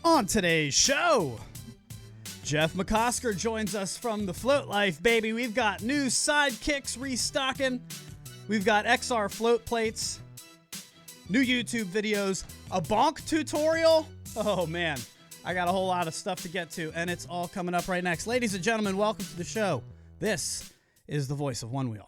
On today's show, Jeff McCosker joins us from the Float Life, baby. We've got new sidekicks restocking. We've got XR float plates, new YouTube videos, a Bonk tutorial. Oh, man. I got a whole lot of stuff to get to, and it's all coming up right next. Ladies and gentlemen, welcome to the show. This is the voice of Onewheel.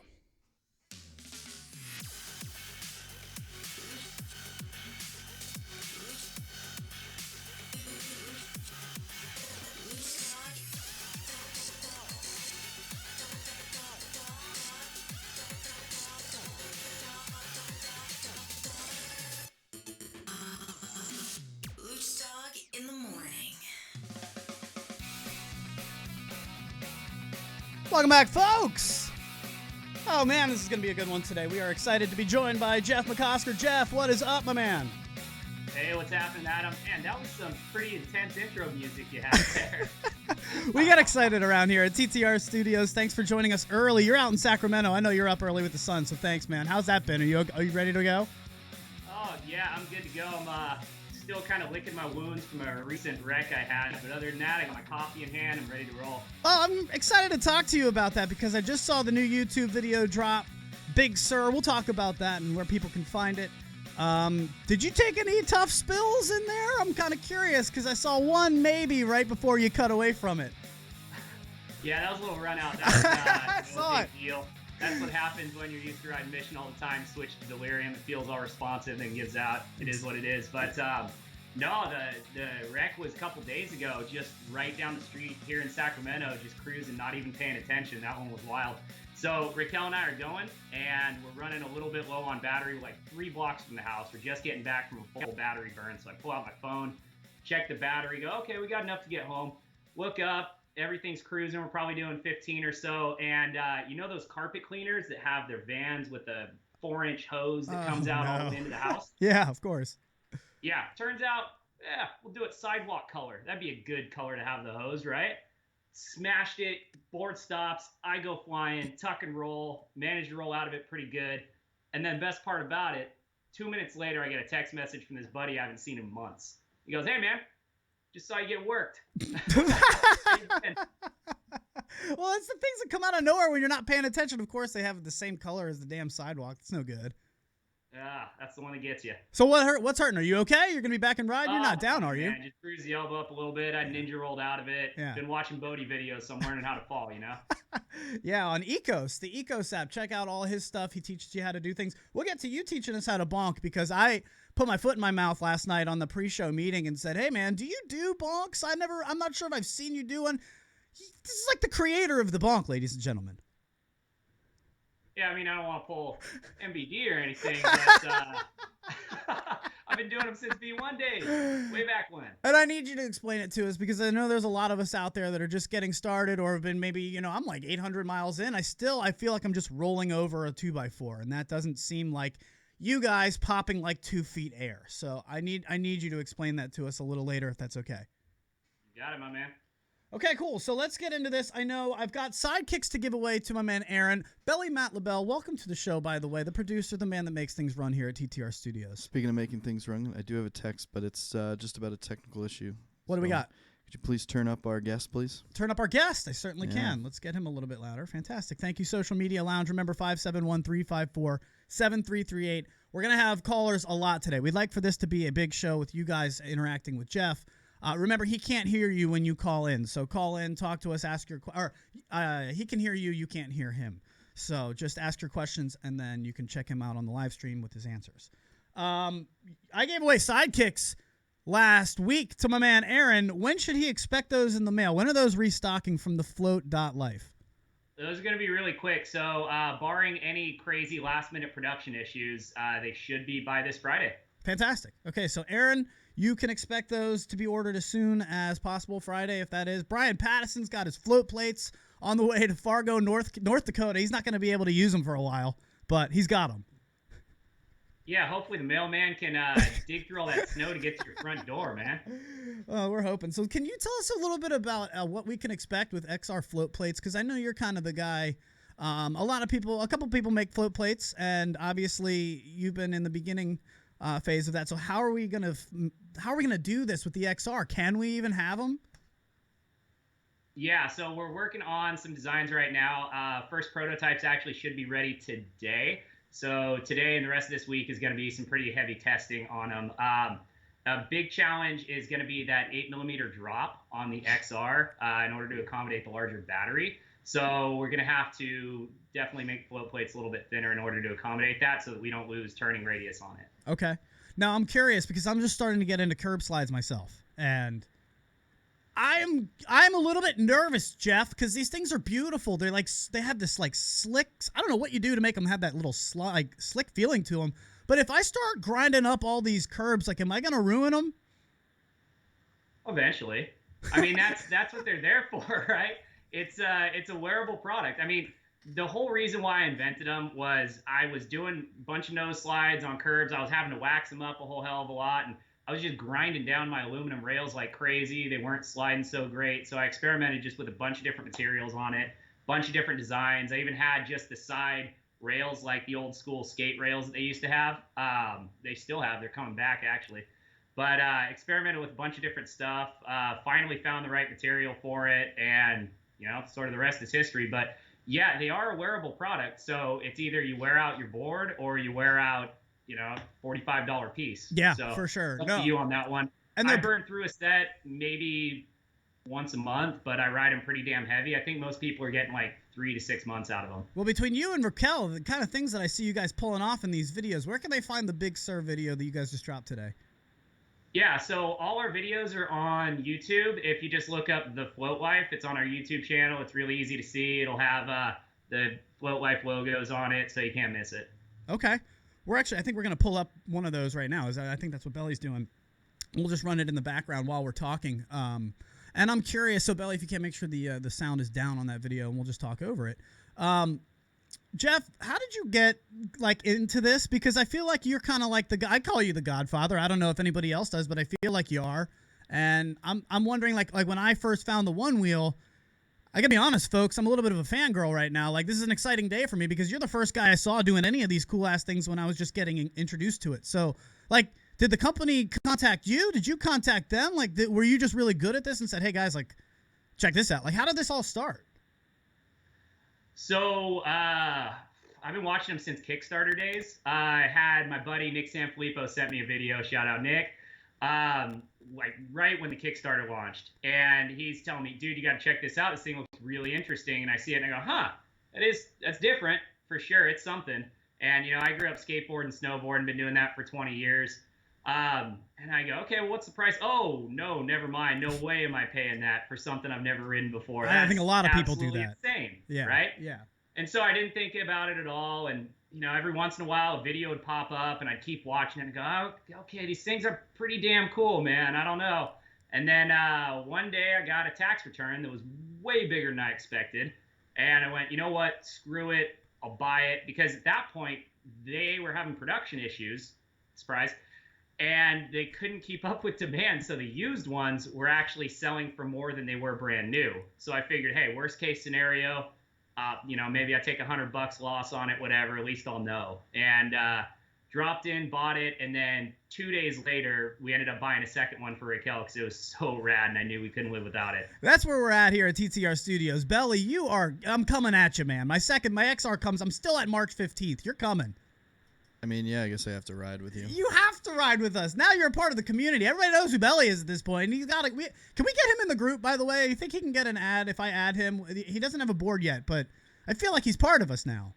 Welcome back, folks. Oh, man, this is going to be a good one today. We are excited to be joined by Jeff McCosker. Jeff, what is up, my man? Hey, what's happening, Adam? Man, that was some pretty intense intro music you had there. We got excited around here at TTR Studios. Thanks for joining us early. You're out in Sacramento. I know you're up early with the sun, so thanks, man. How's that been? Are you ready to go? Oh, yeah, I'm good to go. I'm still kind of licking my wounds from a recent wreck I had, but other than that, I got my coffee in hand. I'm ready to roll. Well, I'm excited to talk to you about that because I just saw the new YouTube video drop, Big Sur. We'll talk about that and where people can find it. Did you take any tough spills in there? I'm kind of curious because I saw one maybe right before you cut away from it. Yeah, that was a little run out. That was I saw big deal. That's what happens when you're used to riding Mission all the time. Switch to Delirium. It feels all responsive and gives out. It is what it is. But no, the wreck was a couple days ago, just right down the street here in Sacramento, just cruising, not even paying attention. That one was wild. So Raquel and I are going, and we're running a little bit low on battery. We're like 3 blocks from the house. We're just getting back from a full battery burn. So I pull out my phone, check the battery, go, okay, we got enough to get home. Look up, everything's cruising. We're probably doing 15 or so. And you know those carpet cleaners that have their vans with a 4-inch hose that comes out all the way into the house? Yeah, of course. Yeah, turns out, we'll do it sidewalk color. That'd be a good color to have the hose, right? Smashed it, board stops, I go flying, tuck and roll, managed to roll out of it pretty good. And then best part about it, 2 minutes later, I get a text message from this buddy I haven't seen in months. He goes, hey, man, just saw you get worked. Well, it's the things that come out of nowhere when you're not paying attention. Of course, they have the same color as the damn sidewalk. It's no good. That's the one that gets you. So what's hurting? Are you okay? You're going to be back and ride? You're not down, are you? Yeah, just bruised the elbow up a little bit. I ninja rolled out of it. Yeah. Been watching Bodie videos, so I'm learning how to fall, you know? Yeah, on Ecos, the Ecos app. Check out all his stuff. He teaches you how to do things. We'll get to you teaching us how to bonk because I put my foot in my mouth last night on the pre-show meeting and said, hey, man, do you do bonks? I'm not sure if I've seen you do one. This is like the creator of the bonk, ladies and gentlemen. Yeah, I mean, I don't want to pull MBD or anything, but I've been doing them since V1 days, way back when. And I need you to explain it to us because I know there's a lot of us out there that are just getting started or have been maybe, I'm like 800 miles in. I feel like I'm just rolling over a 2x4, and that doesn't seem like you guys popping like 2 feet air. So I need you to explain that to us a little later if that's okay. You got it, my man. Okay, cool. So let's get into this. I know I've got sidekicks to give away to my man Aaron. Belly Matt LaBelle, welcome to the show, by the way. The producer, the man that makes things run here at TTR Studios. Speaking of making things run, I do have a text, but it's just about a technical issue. What do we got? Could you please turn up our guest, please? Turn up our guest. I certainly can. Let's get him a little bit louder. Fantastic. Thank you, Social Media Lounge. Remember, 571-354-7338. We're going to have callers a lot today. We'd like for this to be a big show with you guys interacting with Jeff. Remember, he can't hear you when you call in. So call in, talk to us, ask your he can hear you, you can't hear him. So just ask your questions, and then you can check him out on the live stream with his answers. I gave away sidekicks last week to my man Aaron. When should he expect those in the mail? When are those restocking from the Float.life? Those are going to be really quick. So barring any crazy last-minute production issues, they should be by this Friday. Fantastic. Okay, so Aaron, you can expect those to be ordered as soon as possible Friday, if that is. Brian Pattison's got his float plates on the way to Fargo, North Dakota. He's not going to be able to use them for a while, but he's got them. Yeah, hopefully the mailman can dig through all that snow to get to your front door, man. We're hoping. So can you tell us a little bit about what we can expect with XR float plates? Because I know you're kind of the guy. A couple people make float plates, and obviously you've been in the beginning phase of that. So how are we gonna do this with the XR? Can we even have them? Yeah, so we're working on some designs right now. First prototypes actually should be ready today. So today and the rest of this week is going to be some pretty heavy testing on them. A big challenge is going to be that 8mm drop on the XR in order to accommodate the larger battery. So we're going to have to definitely make float plates a little bit thinner in order to accommodate that so that we don't lose turning radius on it. Okay. Now I'm curious because I'm just starting to get into curb slides myself, and I'm a little bit nervous, Jeff, because these things are beautiful. They're like, they have this like slick. I don't know what you do to make them have that little slick feeling to them. But if I start grinding up all these curbs, like, am I gonna ruin them? Eventually. I mean, that's what they're there for, right? It's a wearable product. I mean, the whole reason why I invented them was I was doing a bunch of nose slides on curbs. I was having to wax them up a whole hell of a lot, and I was just grinding down my aluminum rails like crazy. They weren't sliding so great. So I experimented just with a bunch of different materials on it, a bunch of different designs. I even had just the side rails like the old school skate rails that they used to have. They still have. They're coming back, actually. But experimented with a bunch of different stuff. Finally found the right material for it. And, sort of the rest is history. But, yeah, they are a wearable product. So it's either you wear out your board or you wear out $45 piece. Yeah, so for sure. Up to you on that one. And I burn through a set maybe once a month, but I ride them pretty damn heavy. I think most people are getting like 3 to 6 months out of them. Well, between you and Raquel, the kind of things that I see you guys pulling off in these videos, where can they find the Big Sur video that you guys just dropped today? Yeah, so all our videos are on YouTube. If you just look up The Float Life, it's on our YouTube channel. It's really easy to see. It'll have the Float Life logos on it, so you can't miss it. Okay. I think we're going to pull up one of those right now. I think that's what Belly's doing. We'll just run it in the background while we're talking. And I'm curious, so Belly, if you can't make sure the sound is down on that video, and we'll just talk over it. Jeff, how did you get into this? Because I feel like you're kind of like I call you the Godfather. I don't know if anybody else does, but I feel like you are. And I'm wondering, like when I first found the Onewheel, I gotta be honest, folks, I'm a little bit of a fangirl right now. Like, this is an exciting day for me because you're the first guy I saw doing any of these cool-ass things when I was just getting introduced to it. So, did the company contact you? Did you contact them? Were you just really good at this and said, hey, guys, check this out? How did this all start? So, I've been watching them since Kickstarter days. I had my buddy Nick Sanfilippo sent me a video. Shout out, Nick. Right when the Kickstarter launched, and he's telling me, dude, you got to check this out. This thing looks really interesting. And I see it and I go, that's different for sure. It's something. And, I grew up skateboarding and snowboarding, been doing that for 20 years. And I go, okay, well, what's the price? Oh, no, never mind. No way am I paying that for something I've never ridden before. I think a lot of people do that. Insane, yeah. Right? Yeah. And so I didn't think about it at all. And, every once in a while a video would pop up and I'd keep watching it and go, oh, okay, these things are pretty damn cool, man. I don't know. And then one day I got a tax return that was way bigger than I expected. And I went, you know what? Screw it. I'll buy it. Because at that point, they were having production issues. Surprise. And they couldn't keep up with demand. So the used ones were actually selling for more than they were brand new. So I figured, hey, worst case scenario, maybe I take $100 loss on it, whatever, at least I'll know. And dropped in, bought it, and then 2 days later, we ended up buying a second one for Raquel because it was so rad, and I knew we couldn't live without it. That's where we're at here at TTR Studios. Belly, I'm coming at you, man. My XR comes, I'm still at March 15th. You're coming. I mean, yeah, I guess I have to ride with you. You have to ride with us. Now you're a part of the community. Everybody knows who Belly is at this point. Can we get him in the group, by the way? You think he can get an ad if I add him? He doesn't have a board yet, but I feel like he's part of us now.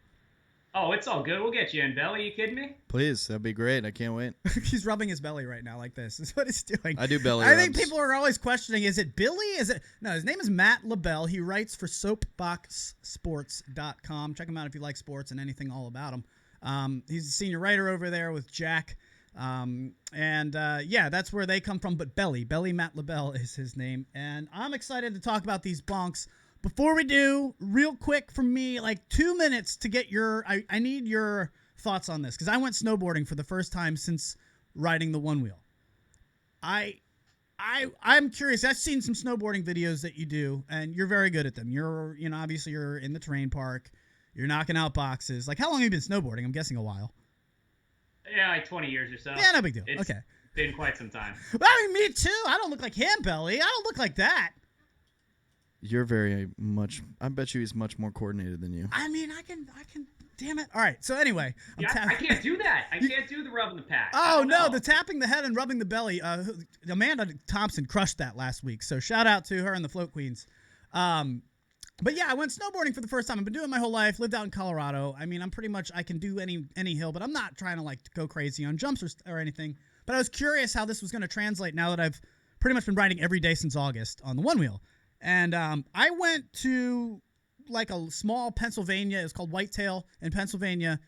Oh, it's all good. We'll get you in, Belly. You kidding me? Please, that'd be great. I can't wait. He's rubbing his belly right now like this. That's what he's doing. I do belly I rubs. think people are always questioning, is it Billy? No, his name is Matt LaBelle. He writes for soapboxsports.com. Check him out if you like sports and anything all about him. He's a senior writer over there with Jack. That's where they come from. But Belly Matt LaBelle is his name. And I'm excited to talk about these bonks. Before we do, real quick from me, 2 minutes to get I need your thoughts on this because I went snowboarding for the first time since riding the Onewheel. I'm curious. I've seen some snowboarding videos that you do, and you're very good at them. Obviously you're in the terrain park. You're knocking out boxes. How long have you been snowboarding? I'm guessing a while. Yeah, like 20 years or so. Yeah, no big deal. It's okay. been quite some time. I mean, me too. I don't look like him, Belly. I don't look like that. You're very much. I bet you he's much more coordinated than you. I mean, I can. Damn it. All right. So anyway, I can't do that. I can't do the rubbing the pack. Oh no, the tapping the head and rubbing the belly. Amanda Thompson crushed that last week. So shout out to her and the Float Queens. But yeah, I went snowboarding for the first time. I've been doing it my whole life. Lived out in Colorado. I mean, I'm pretty much I can do any hill, but I'm not trying to like go crazy on jumps or anything. But I was curious how this was going to translate now that I've pretty much been riding every day since August on the Onewheel. And I went to like a small Pennsylvania. It's called Whitetail in Pennsylvania.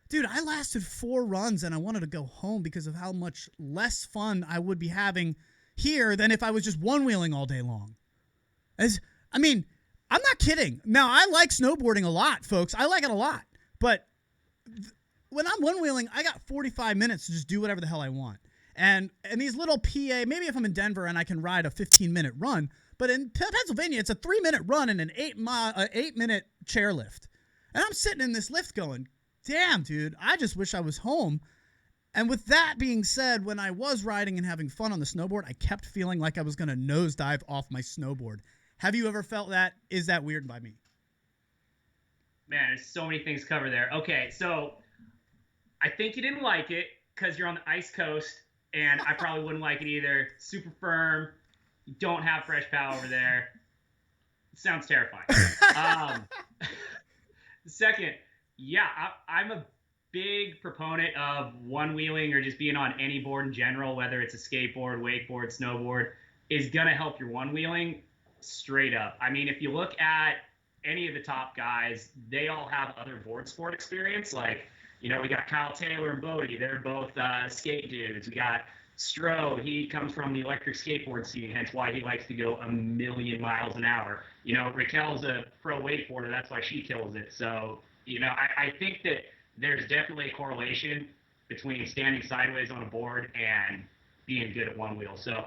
Dude, I lasted 4 runs and I wanted to go home because of how much less fun I would be having here than if I was just one-wheeling all day long. I'm not kidding. Now, I like snowboarding a lot, folks. I like it a lot. But when I'm one-wheeling, I got 45 minutes to just do whatever the hell I want. And these little PA, maybe if I'm in Denver and I can ride a 15-minute run, but in Pennsylvania, it's a 3-minute run and an 8-minute chairlift. And I'm sitting in this lift going, damn, dude, I just wish I was home. And with that being said, when I was riding and having fun on the snowboard, I kept feeling like I was going to nosedive off my snowboard. Have you ever felt that? Is that weird by me? Man, there's so many things covered there. Okay, so I think you didn't like it because you're on the ice coast, and I probably wouldn't like it either. Super firm. You don't have fresh pow over there. It sounds terrifying. Second, yeah, I'm a big proponent of one-wheeling or just being on any board in general, whether it's a skateboard, wakeboard, snowboard, is going to help your one-wheeling straight up. I mean, if you look at any of the top guys, they all have other board sport experience. Like, we got Kyle Taylor and Bodie. They're both skate dudes. We got Stroh. He comes from the electric skateboard scene, hence why he likes to go a million miles an hour. Raquel's a pro wakeboarder. That's why she kills it. So, I think that there's definitely a correlation between standing sideways on a board and being good at one wheel. So,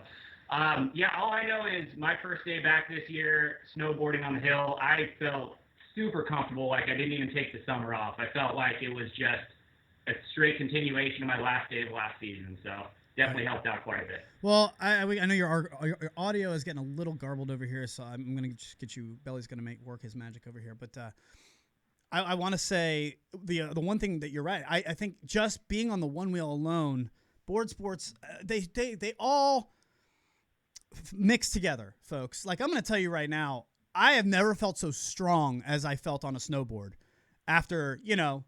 all I know is my first day back this year, snowboarding on the hill, I felt super comfortable, like I didn't even take the summer off. I felt like it was just a straight continuation of my last day of last season, so definitely helped out quite a bit. Well, I know your audio is getting a little garbled over here, so I'm going to just get you, Belly's going to work his magic over here, but I want to say the one thing that you're right, I think just being on the one wheel alone, board sports, they all mixed together, folks. Like, I'm going to tell you right now, I have never felt so strong as I felt on a snowboard after,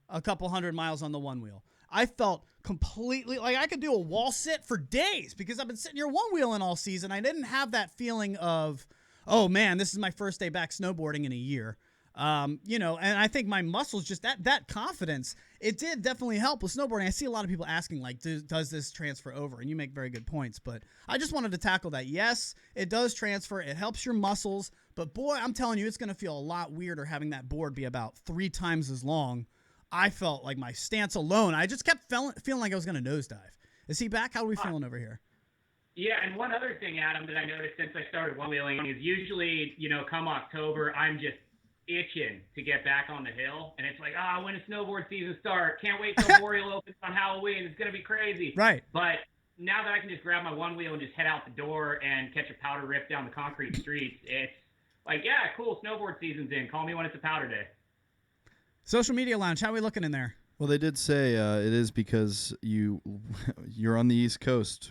a couple 100 miles on the one wheel. I felt completely like I could do a wall sit for days because I've been sitting here one wheeling all season. I didn't have that feeling of, oh man, this is my first day back snowboarding in a year. And I think my muscles, just that confidence, it did definitely help with snowboarding. I see a lot of people asking, like, does this transfer over? And you make very good points, but I just wanted to tackle that. Yes, it does transfer. It helps your muscles, but boy, I'm telling you, it's going to feel a lot weirder having that board be about 3 times as long. I felt like my stance alone, I just kept feeling like I was going to nosedive. Is he back? How are we feeling over here? Yeah, and one other thing, Adam, that I noticed since I started one-wheeling is usually, come October, I'm just itching to get back on the hill, and it's like, when does snowboard season start? Can't wait till Boreal opens on Halloween. It's gonna be crazy. Right. But now that I can just grab my one wheel and just head out the door and catch a powder rip down the concrete streets, it's like, yeah, cool, snowboard season's in. Call me when it's a powder day. Social Media Lounge, how are we looking in there? Well, they did say it is because you're on the East Coast.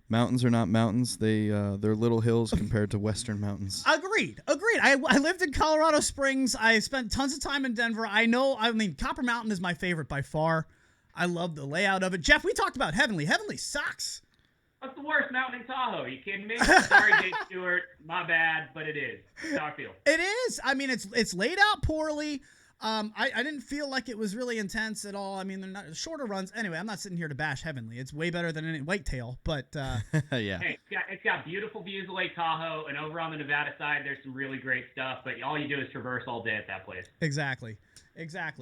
Mountains are not mountains. They're little hills compared to Western mountains. Agreed. I lived in Colorado Springs. I spent tons of time in Denver. Copper Mountain is my favorite by far. I love the layout of it. Jeff, we talked about Heavenly. Heavenly sucks. What's the worst mountain in Tahoe? You kidding me? Sorry, Dave Stewart. My bad, but it is. That's how I feel. It is. I mean, it's laid out poorly. I didn't feel like it was really intense at all. I mean, they're not shorter runs. Anyway, I'm not sitting here to bash Heavenly. It's way better than any Whitetail, but yeah. Hey, it's got beautiful views of Lake Tahoe, and over on the Nevada side, there's some really great stuff. But all you do is traverse all day at that place. Exactly.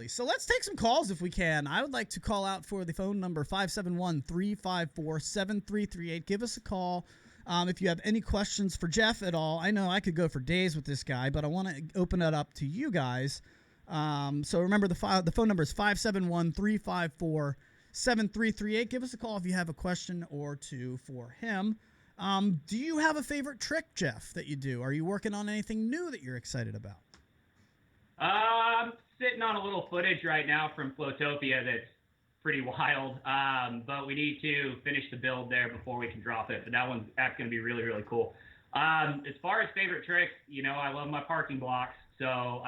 So let's take some calls if we can. I would like to call out for the phone number 571-354-7338. Give us a call. If you have any questions for Jeff at all. I know I could go for days with this guy, but I want to open it up to you guys. So remember the phone number is 571-354-7338. 7338. Give us a call if you have a question or two for him. Do you have a favorite trick, Jeff, that you do? Are you working on anything new that you're excited about? I'm sitting on a little footage right now from Floatopia that's pretty wild, but we need to finish the build there before we can drop it. But that's going to be really, really cool. As far as favorite tricks, I love my parking blocks. So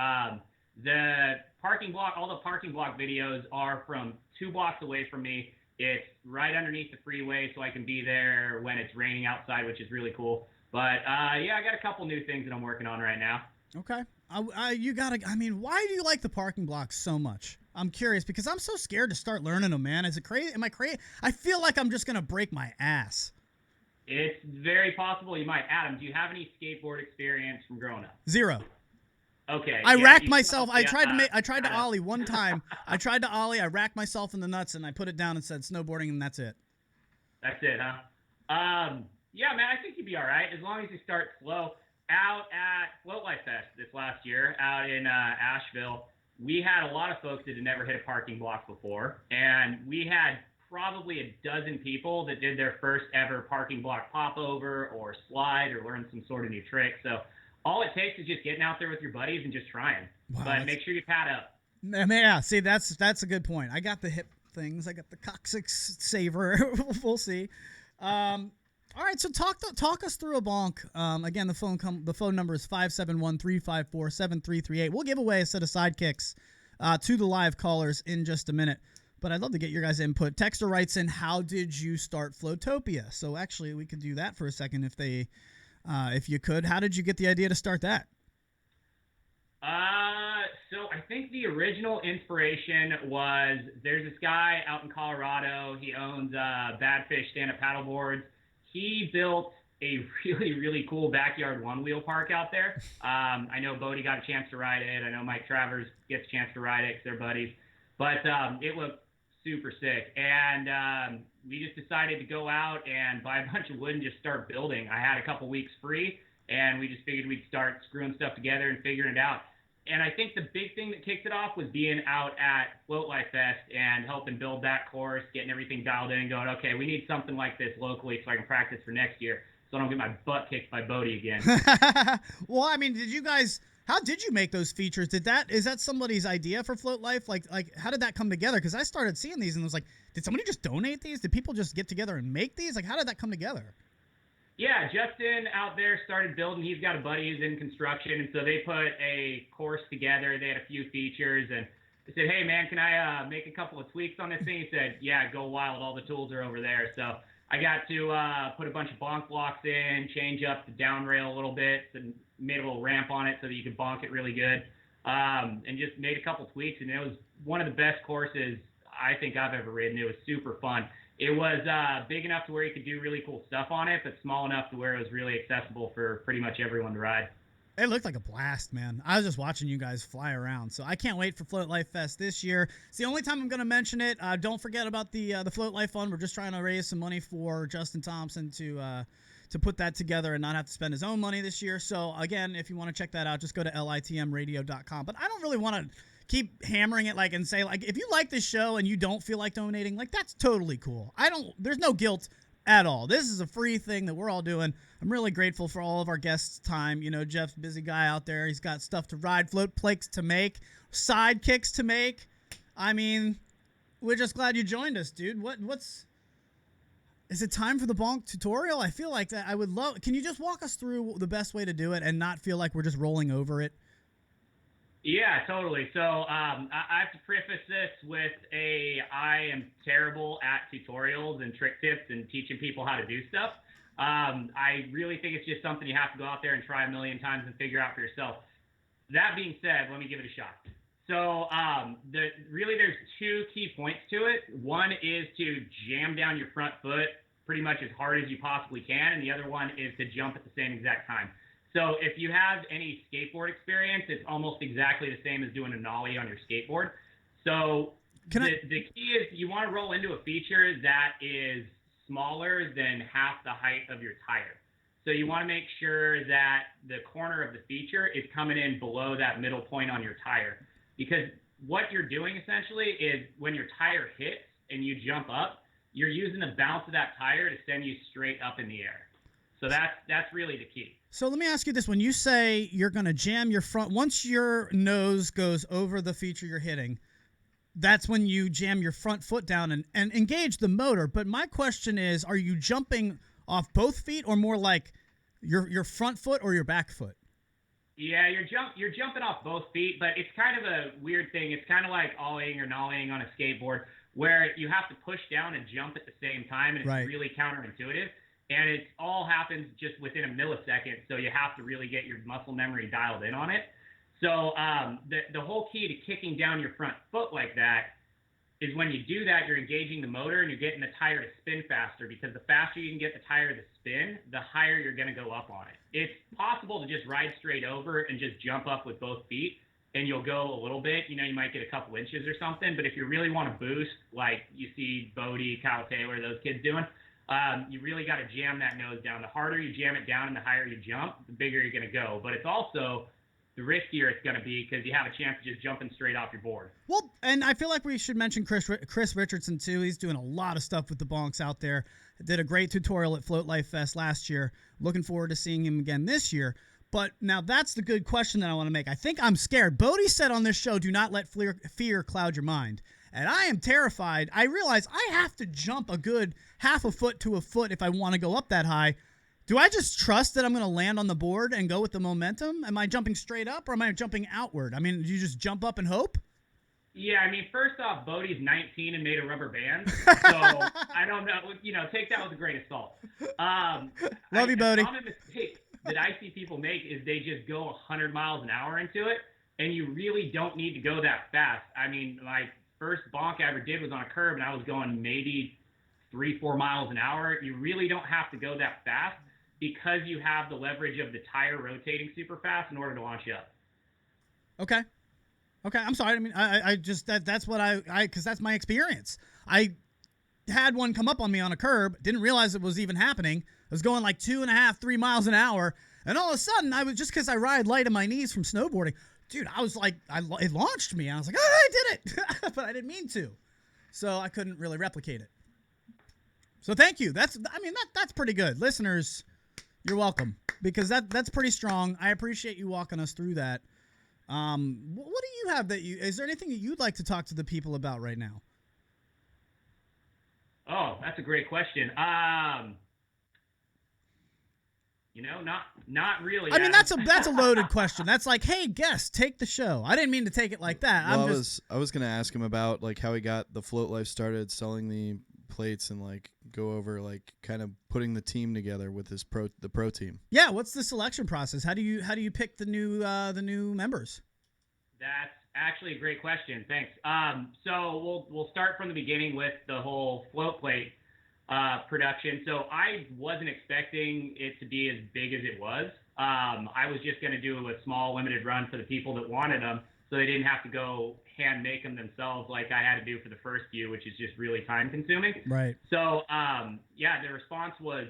the parking block, all the parking block videos are from 2 blocks away from me. It's right underneath the freeway, so I can be there when it's raining outside, which is really cool. But yeah, I got a couple new things that I'm working on right now. Okay. Why do you like the parking blocks so much? I'm curious because I'm so scared to start learning them, man. Is it crazy? Am I crazy? I feel like I'm just going to break my ass. It's very possible you might. Adam, do you have any skateboard experience from growing up? 0. Okay. I yeah, racked myself. I tried to Adam. ollie one time. I tried to ollie. I racked myself in the nuts and I put it down and said snowboarding and that's it. That's it, huh? Yeah, man, I think you'd be all right as long as you start slow. Out at Float Life Fest this last year out in Asheville, we had a lot of folks that had never hit a parking block before, and we had probably a dozen people that did their first ever parking block popover or slide or learn some sort of new trick. So all it takes is just getting out there with your buddies and just trying. Wow, but make sure you pad up. Yeah, see, that's a good point. I got the hip things. I got the coccyx saver. We'll see. All right, so talk us through a bonk. Again, the phone number is 571-354-7338. We'll give away a set of sidekicks to the live callers in just a minute. But I'd love to get your guys' input. Texter writes in, how did you start Floatopia? So actually, we could do that for a second if you could. How did you get the idea to start that? So I think the original inspiration was there's this guy out in Colorado. He owns Badfish stand-up paddleboards. He built a really, really cool backyard one-wheel park out there. I know Bodie got a chance to ride it. I know Mike Travers gets a chance to ride it because they're buddies. But it looked super sick. And we just decided to go out and buy a bunch of wood and just start building. I had a couple weeks free, and we just figured we'd start screwing stuff together and figuring it out. And I think the big thing that kicked it off was being out at Float Life Fest and helping build that course, getting everything dialed in and going, okay, we need something like this locally so I can practice for next year so I don't get my butt kicked by Bodie again. Well, I mean, how did you make those features? Is that somebody's idea for Float Life? Like how did that come together? Because I started seeing these and it was like, did somebody just donate these? Did people just get together and make these? Like, how did that come together? Yeah, Justin out there started building. He's got a buddy who's in construction, and so they put a course together. They had a few features, and I said, hey, man, can I make a couple of tweaks on this thing? He said, yeah, go wild. All the tools are over there. So I got to put a bunch of bonk blocks in, change up the down rail a little bit, and made a little ramp on it so that you could bonk it really good, and just made a couple tweaks, and it was one of the best courses I think I've ever ridden. It was super fun. It was big enough to where you could do really cool stuff on it, but small enough to where it was really accessible for pretty much everyone to ride. It looked like a blast, man. I was just watching you guys fly around, so I can't wait for Float Life Fest this year. It's the only time I'm going to mention it. Don't forget about the Float Life Fund. We're just trying to raise some money for Justin Thompson to put that together and not have to spend his own money this year. So, again, if you want to check that out, just go to litmradio.com. But I don't really want to keep hammering it and say if you like this show and you don't feel like donating, that's totally cool. There's no guilt at all. This is a free thing that we're all doing. I'm really grateful for all of our guests' time. Jeff's a busy guy out there. He's got stuff to ride, float plates to make, sidekicks to make. I mean, we're just glad you joined us, dude. Is it time for the bonk tutorial? I feel like that. Can you just walk us through the best way to do it and not feel like we're just rolling over it? Yeah, totally. So I have to preface this with I am terrible at tutorials and trick tips and teaching people how to do stuff. I really think it's just something you have to go out there and try a million times and figure out for yourself. That being said, let me give it a shot. So there's 2 key points to it. One is to jam down your front foot pretty much as hard as you possibly can, and the other one is to jump at the same exact time. So if you have any skateboard experience, it's almost exactly the same as doing a nollie on your skateboard. So the key is you want to roll into a feature that is smaller than half the height of your tire. So you want to make sure that the corner of the feature is coming in below that middle point on your tire. Because what you're doing essentially is when your tire hits and you jump up, you're using the bounce of that tire to send you straight up in the air. So that's really the key. So let me ask you this. When you say you're going to jam your front, once your nose goes over the feature you're hitting, that's when you jam your front foot down and engage the motor. But my question is, are you jumping off both feet or more like your front foot or your back foot? Yeah, you're jumping off both feet, but it's kind of a weird thing. It's kind of like ollieing or nollying on a skateboard where you have to push down and jump at the same time, and it's Right. really counterintuitive. And it all happens just within a millisecond, so you have to really get your muscle memory dialed in on it. So the whole key to kicking down your front foot like that is when you do that, you're engaging the motor and you're getting the tire to spin faster, because the faster you can get the tire to spin, the higher you're going to go up on it. It's possible to just ride straight over and just jump up with both feet, and you'll go a little bit. You know, you might get a couple inches or something, but if you really want to boost, like you see Bodie, Kyle Taylor, those kids doing, you really got to jam that nose down. The harder you jam it down and the higher you jump, the bigger you're going to go. But it's also the riskier it's going to be because you have a chance of just jumping straight off your board. Well, and I feel like we should mention Chris Richardson, too. He's doing a lot of stuff with the bonks out there. Did a great tutorial at Float Life Fest last year. Looking forward to seeing him again this year. But now that's the good question that I want to make. I think I'm scared. Bodie said on this show, do not let fear cloud your mind. And I am terrified. I realize I have to jump a good half a foot to a foot if I want to go up that high. Do I just trust that I'm going to land on the board and go with the momentum? Am I jumping straight up or am I jumping outward? I mean, do you just jump up and hope? Yeah, I mean, first off, Bodie's 19 and made a rubber band. So I don't know. You know, take that with a grain of salt. Love you, Bodie. A common mistake that I see people make is they just go 100 miles an hour into it, and you really don't need to go that fast. I mean, my first bonk I ever did was on a curb, and I was going maybe 3-4 miles an hour. You really don't have to go that fast because you have the leverage of the tire rotating super fast in order to launch you up. Okay. I'm sorry. I mean, I just, that's what because that's my experience. I had one come up on me on a curb, didn't realize it was even happening. I was going like 2.5-3 miles an hour. And all of a sudden I was, just cause I ride light on my knees from snowboarding, dude, I was like, it launched me. I was like, oh, I did it, but I didn't mean to. So I couldn't really replicate it. So thank you. That's pretty good. Listeners, you're welcome, because that's pretty strong. I appreciate you walking us through that. What do you have is there anything that you'd like to talk to the people about right now? Oh, that's a great question. You know, not really. I mean, that's a loaded question. That's like, hey, guest, take the show. I didn't mean to take it like that. Well, I was going to ask him about like how he got the Float Life started, selling the plates, and like go over like kind of putting the team together with the pro team. Yeah, what's the selection process? How do you pick the new members? That's actually a great question. Thanks. So we'll start from the beginning with the whole float plate production. So I wasn't expecting it to be as big as it was. I was just going to do a small limited run for the people that wanted them, so they didn't have to go hand make them themselves like I had to do for the first few, which is just really time consuming. Right. So yeah, the response was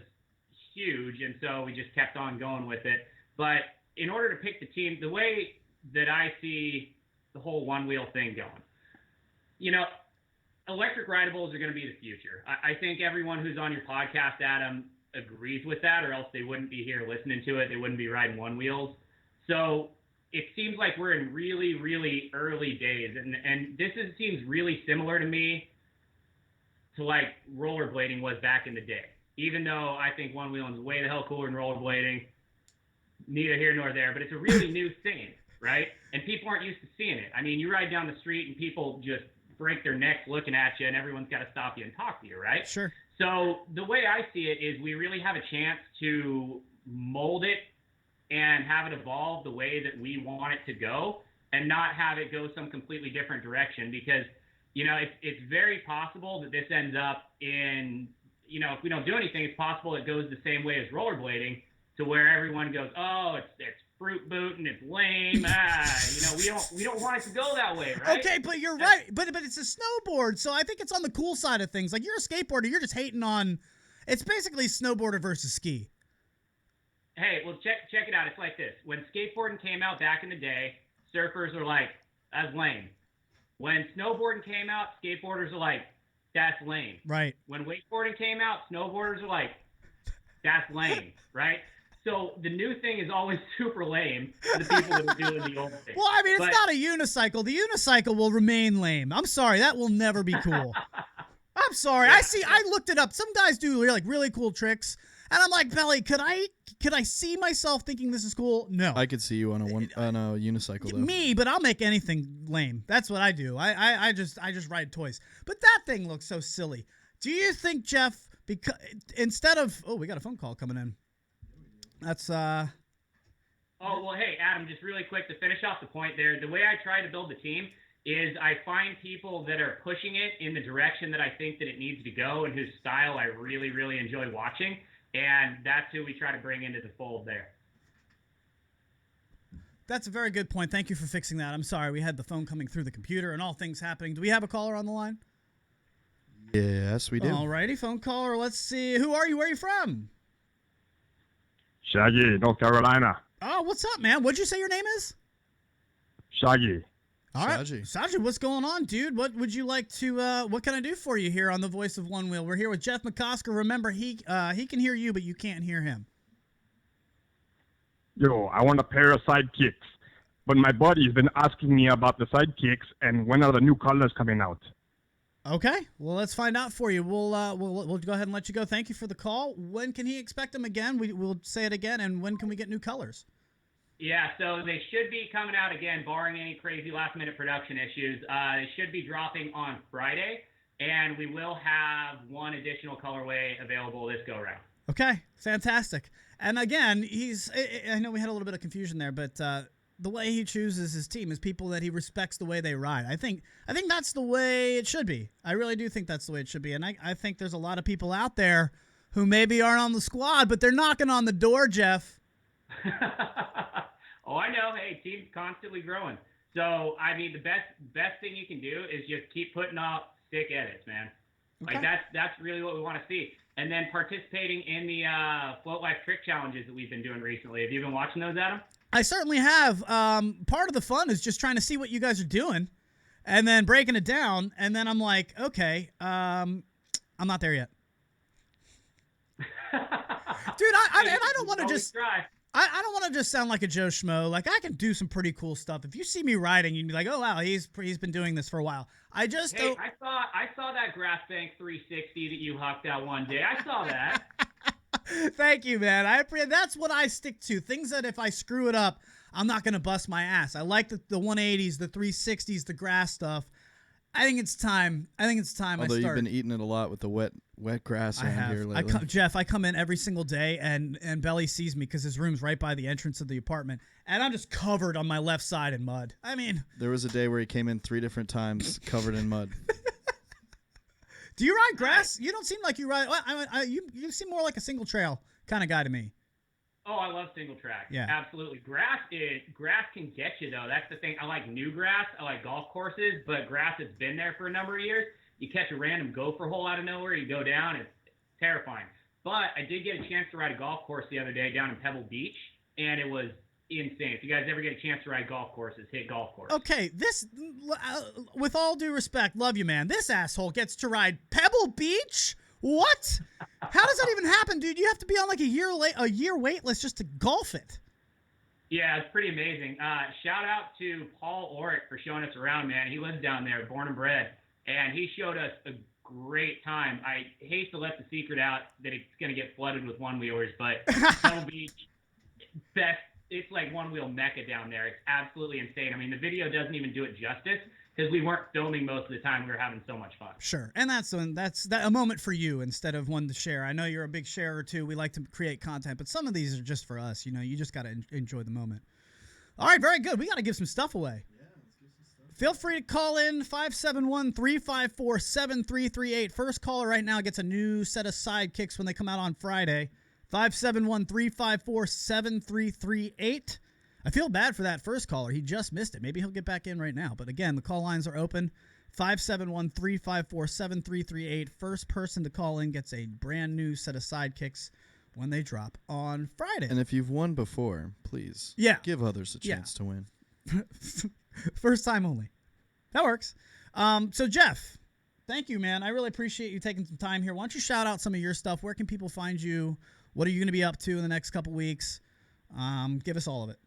huge, and so we just kept on going with it. But in order to pick the team, the way that I see the whole Onewheel thing going, you know, electric rideables are going to be the future. I think everyone who's on your podcast, Adam, agrees with that, or else they wouldn't be here listening to it. They wouldn't be riding Onewheels. So it seems like we're in really, really early days, and this seems really similar to me to like rollerblading was back in the day. Even though I think one-wheeling is way the hell cooler than rollerblading, neither here nor there, but it's a really new thing, right? And people aren't used to seeing it. I mean, you ride down the street and people just break their necks looking at you, and everyone's got to stop you and talk to you, right? Sure. So the way I see it is we really have a chance to mold it and have it evolve the way that we want it to go, and not have it go some completely different direction, because, you know, it's very possible that this ends up in, you know, if we don't do anything, it's possible it goes the same way as rollerblading, to where everyone goes, oh, it's fruit boot and it's lame. You know, we don't want it to go that way, right? Okay, but you're right. But it's a snowboard, so I think it's on the cool side of things. Like, you're a skateboarder, you're just hating on. It's basically snowboarder versus ski. Hey, well, check it out. It's like this. When skateboarding came out back in the day, surfers were like, that's lame. When snowboarding came out, skateboarders are like, that's lame. Right. When wakeboarding came out, snowboarders were like, that's lame, right? So the new thing is always super lame for the people that are doing the old thing. Well, I mean, it's not a unicycle. The unicycle will remain lame. I'm sorry, that will never be cool. I'm sorry. Yeah. I looked it up. Some guys do really cool tricks, and I'm like, Belly, could I see myself thinking this is cool? No. I could see you on a unicycle though. Me, but I'll make anything lame. That's what I do. I just ride toys. But that thing looks so silly. Do you think, Jeff, because instead of we got a phone call coming in. That's Oh, well, hey, Adam, just really quick to finish off the point there. The way I try to build the team is I find people that are pushing it in the direction that I think that it needs to go and whose style I really, really enjoy watching. And that's who we try to bring into the fold there. That's a very good point. Thank you for fixing that. I'm sorry. We had the phone coming through the computer and all things happening. Do we have a caller on the line? Yes, we do. Alrighty, phone caller. Let's see. Who are you? Where are you from? Shaggy, North Carolina. Oh, what's up, man? What'd you say your name is? Shaggy. All right. Saji. Saji, what's going on, dude? What would you like to, what can I do for you here on the Voice of Onewheel? We're here with Jeff McCosker. Remember, he can hear you, but you can't hear him. Yo, I want a pair of sidekicks. But my buddy's been asking me about the sidekicks and when are the new colors coming out. Okay. Well, let's find out for you. We'll go ahead and let you go. Thank you for the call. When can he expect them again? We'll say it again. And when can we get new colors? Yeah, so they should be coming out again, barring any crazy last-minute production issues. They should be dropping on Friday, and we will have one additional colorway available this go-round. Okay, fantastic. And again, I know we had a little bit of confusion there, but the way he chooses his team is people that he respects the way they ride. I think that's the way it should be. I really do think that's the way it should be. And I think there's a lot of people out there who maybe aren't on the squad, but they're knocking on the door, Jeff. Oh, I know. Hey, team's constantly growing. So, I mean, the best thing you can do is just keep putting up stick edits, man. Okay. Like that's really what we want to see. And then participating in the Float Life trick challenges that we've been doing recently. Have you been watching those, Adam? I certainly have. Part of the fun is just trying to see what you guys are doing and then breaking it down. And then I'm like, okay, I'm not there yet. Dude, I don't want to just... try. I don't want to just sound like a Joe Schmo. Like, I can do some pretty cool stuff. If you see me riding, you'd be like, oh, wow, he's been doing this for a while. I just Hey, don't... I saw that grass bank 360 that you hucked out one day. I saw that. Thank you, man. That's what I stick to. Things that if I screw it up, I'm not going to bust my ass. I like the 180s, the 360s, the grass stuff. I think it's time. Although you've been eating it a lot with the wet grass around here lately. Jeff, I come in every single day, and Belly sees me because his room's right by the entrance of the apartment, and I'm just covered on my left side in mud. I mean... There was a day where he came in 3 different times covered in mud. Do you ride grass? You don't seem like you ride... You seem more like a single trail kind of guy to me. Oh, I love single track. Yeah. Absolutely. Grass can get you, though. That's the thing. I like new grass. I like golf courses, but grass that's been there for a number of years, you catch a random gopher hole out of nowhere, you go down, it's terrifying. But I did get a chance to ride a golf course the other day down in Pebble Beach, and it was insane. If you guys ever get a chance to ride golf courses, hit golf course. Okay, with all due respect, love you, man. This asshole gets to ride Pebble Beach? What? How does that even happen, dude? You have to be on like a year wait list just to golf it. Yeah, it's pretty amazing. Shout out to Paul Orick for showing us around, man. He lives down there, born and bred, and he showed us a great time. I hate to let the secret out that it's going to get flooded with one-wheelers, but Pebble Beach, it's like one-wheel mecca down there. It's absolutely insane. I mean, the video doesn't even do it justice, because we weren't filming most of the time. We were having so much fun. Sure. And that's a moment for you instead of one to share. I know you're a big sharer too. We like to create content, but some of these are just for us. You know, you just got to enjoy the moment. All right, very good. We got to give some stuff away. Yeah, let's give some stuff. Feel free to call in 571-354-7338. First caller right now gets a new set of sidekicks when they come out on Friday. 571-354-7338. I feel bad for that first caller. He just missed it. Maybe he'll get back in right now. But again, the call lines are open. 571-354-7338. First person to call in gets a brand new set of sidekicks when they drop on Friday. And if you've won before, please give others a chance to win. First time only. That works. So, Jeff, Thank you, man. I really appreciate you taking some time here. Why don't you shout out some of your stuff? Where can people find you? What are you going to be up to in the next couple weeks? Give us all of it.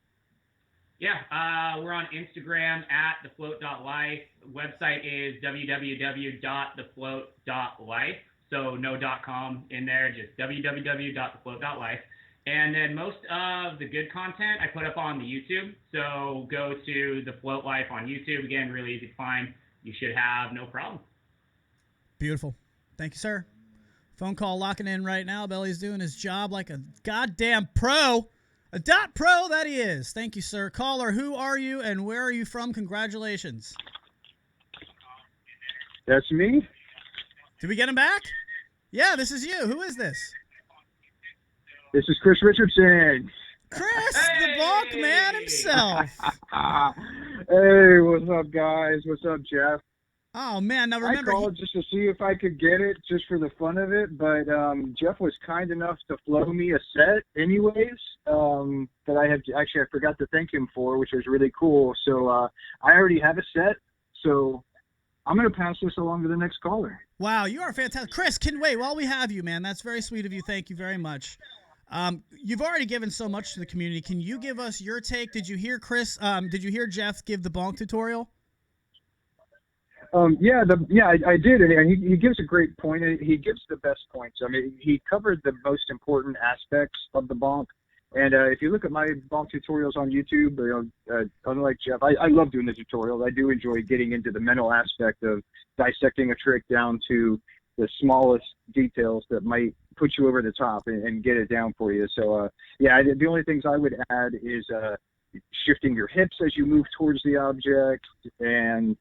Yeah, we're on Instagram at thefloat.life. Website is www.thefloat.life. So no .com in there, just www.thefloat.life. And then most of the good content I put up on the YouTube. So go to The Float Life on YouTube. Again, really easy to find. You should have no problem. Beautiful. Thank you, sir. Phone call locking in right now. Belly's doing his job like a goddamn pro. A .pro that he is. Thank you, sir. Caller, who are you and where are you from? Congratulations. That's me. Did we get him back? Yeah, this is you. Who is this? This is Chris Richardson. Chris, the Bonk man himself. Hey, what's up, guys? What's up, Jeff? Oh, man. Now, remember. I called just to see if I could get it, just for the fun of it. But Jeff was kind enough to flow me a set anyways, that I forgot to thank him for, which was really cool. So I already have a set. So I'm going to pass this along to the next caller. Wow, you are fantastic. Chris, wait, while we have you, man, that's very sweet of you. Thank you very much. You've already given so much to the community. Can you give us your take? Did you hear did you hear Jeff give the bonk tutorial? I did, and he gives a great point. He gives the best points. I mean, he covered the most important aspects of the bonk. And if you look at my bonk tutorials on YouTube, unlike Jeff, I love doing the tutorials. I do enjoy getting into the mental aspect of dissecting a trick down to the smallest details that might put you over the top and get it down for you. So, the only things I would add is shifting your hips as you move towards the object and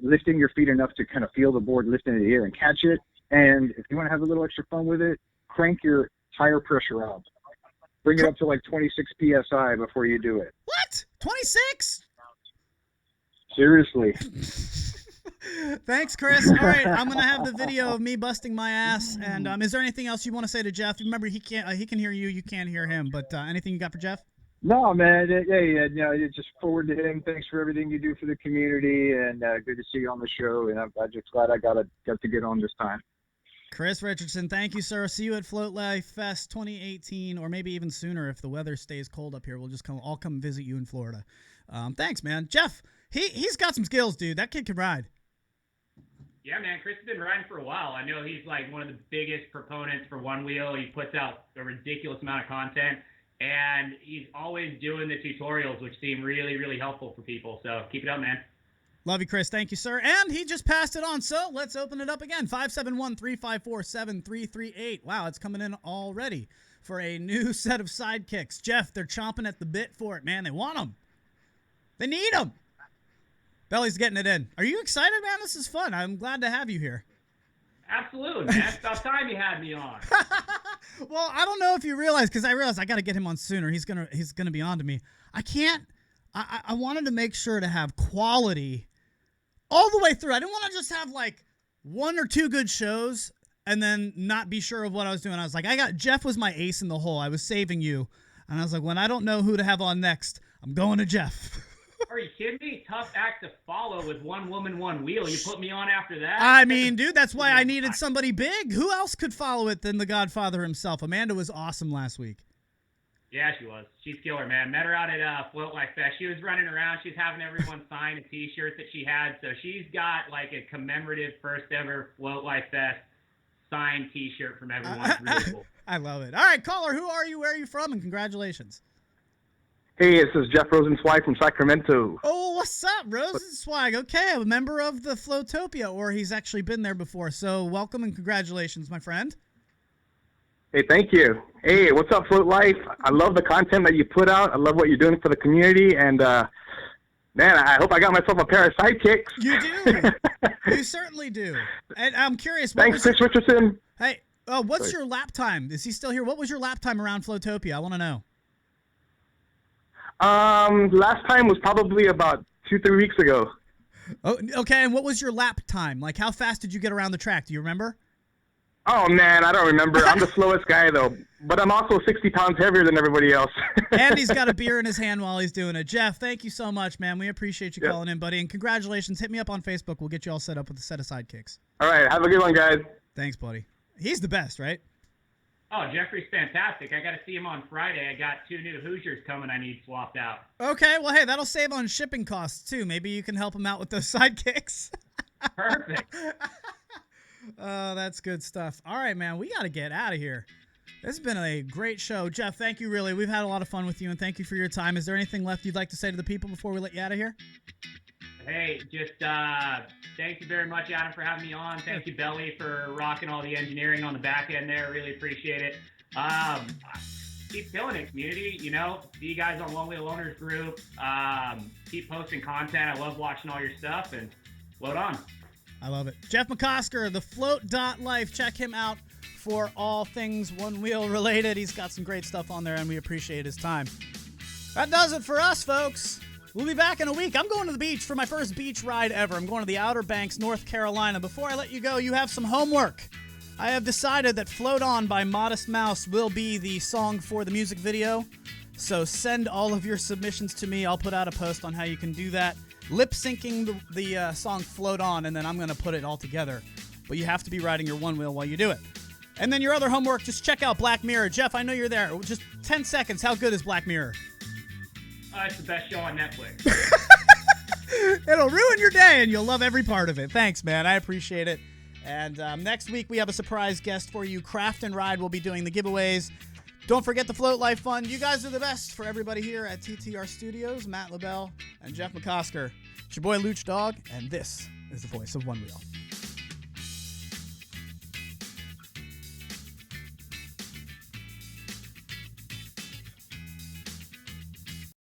lifting your feet enough to kind of feel the board lift into the air and catch it. And if you want to have a little extra fun with it, crank your tire pressure up. Bring it up to like 26 PSI before you do it. What? 26? Seriously. Thanks, Chris. All right, I'm going to have the video of me busting my ass. And is there anything else you want to say to Jeff? Remember, he can hear you. You can't hear him. But anything you got for Jeff? No, man. Just forward to him. Thanks for everything you do for the community, and good to see you on the show. And I'm just glad I got to get on this time. Chris Richardson, thank you, sir. See you at Float Life Fest 2018, or maybe even sooner if the weather stays cold up here. We'll just I'll come visit you in Florida. Thanks, man. Jeff, he's got some skills, dude. That kid can ride. Yeah, man, Chris has been riding for a while. I know he's like one of the biggest proponents for Onewheel. He puts out a ridiculous amount of content, and he's always doing the tutorials, which seem really, really helpful for people. So keep it up, man. Love you, Chris. Thank you, sir. And he just passed it on, so let's open it up again. 571-354-7338. Wow, it's coming in already for a new set of sidekicks. Jeff, they're chomping at the bit for it, man. They want them. They need them. Belly's getting it in. Are you excited, man? This is fun. I'm glad to have you here. Absolutely, man. It's about time you had me on. Well, I don't know if you realize, because I realized I got to get him on sooner. He's gonna be on to me. I can't. I wanted to make sure to have quality all the way through. I didn't want to just have like one or two good shows and then not be sure of what I was doing. I was like, Jeff was my ace in the hole. I was saving you. And I was like, when I don't know who to have on next, I'm going to Jeff. Are you kidding me? Tough act to follow with one woman, one wheel. You put me on after that? I mean, dude, that's why I needed somebody big. Who else could follow it than the Godfather himself? Amanda was awesome last week. Yeah, she was. She's killer, man. Met her out at Float Life Fest. She was running around. She's having everyone sign a T-shirt that she had. So she's got like a commemorative first ever Float Life Fest signed T-shirt from everyone. It's really cool. I love it. All right, caller, who are you? Where are you from? And congratulations. Hey, this is Jeff Rosenzweig from Sacramento. Oh, what's up, Rosenzweig? Okay, a member of the Floatopia, or he's actually been there before. So welcome and congratulations, my friend. Hey, thank you. Hey, what's up, Float Life? I love the content that you put out. I love what you're doing for the community. And, man, I hope I got myself a pair of sidekicks. You do. You certainly do. And I'm curious. Thanks, Chris Richardson. Hey, what's your lap time? Is he still here? What was your lap time around Floatopia? I want to know. Last time was probably about 2-3 weeks ago. Oh, okay. And what was your lap time? Like, how fast did you get around the track? Do you remember? Oh, man, I don't remember. I'm the slowest guy, though. But I'm also 60 pounds heavier than everybody else. And he's got a beer in his hand while he's doing it. Jeff, thank you so much, man. We appreciate you Yep. calling in, buddy. And congratulations. Hit me up on Facebook. We'll get you all set up with a set of sidekicks. All right. Have a good one, guys. Thanks, buddy. He's the best, right? Oh, Jeffrey's fantastic. I got to see him on Friday. I got 2 new Hoosiers coming I need swapped out. Okay, well, hey, that'll save on shipping costs, too. Maybe you can help him out with those sidekicks. Perfect. Oh, that's good stuff. All right, man, we got to get out of here. This has been a great show. Jeff, thank you, really. We've had a lot of fun with you, and thank you for your time. Is there anything left you'd like to say to the people before we let you out of here? Hey, just thank you very much, Adam, for having me on. Thank you, Belly, for rocking all the engineering on the back end there. Really appreciate it. Keep killing it, community. You know, see you guys on Onewheel Owners Group. Keep posting content. I love watching all your stuff, and float on. I love it. Jeff McCosker, the Float.life. Check him out for all things Onewheel related. He's got some great stuff on there, and we appreciate his time. That does it for us, folks. We'll be back in a week. I'm going to the beach for my first beach ride ever. I'm going to the Outer Banks, North Carolina. Before I let you go, you have some homework. I have decided that Float On by Modest Mouse will be the song for the music video. So send all of your submissions to me. I'll put out a post on how you can do that. Lip syncing the song Float On, and then I'm going to put it all together. But you have to be riding your Onewheel while you do it. And then your other homework, just check out Black Mirror. Jeff, I know you're there. Just 10 seconds. How good is Black Mirror? It's the best show on Netflix. It'll ruin your day, and you'll love every part of it. Thanks, man. I appreciate it. And next week, we have a surprise guest for you. Craft and Ride will be doing the giveaways. Don't forget the Float Life Fund. You guys are the best. For everybody here at TTR Studios, Matt LaBelle and Jeff McCosker. It's your boy, Luch Dog, and this is the voice of Onewheel.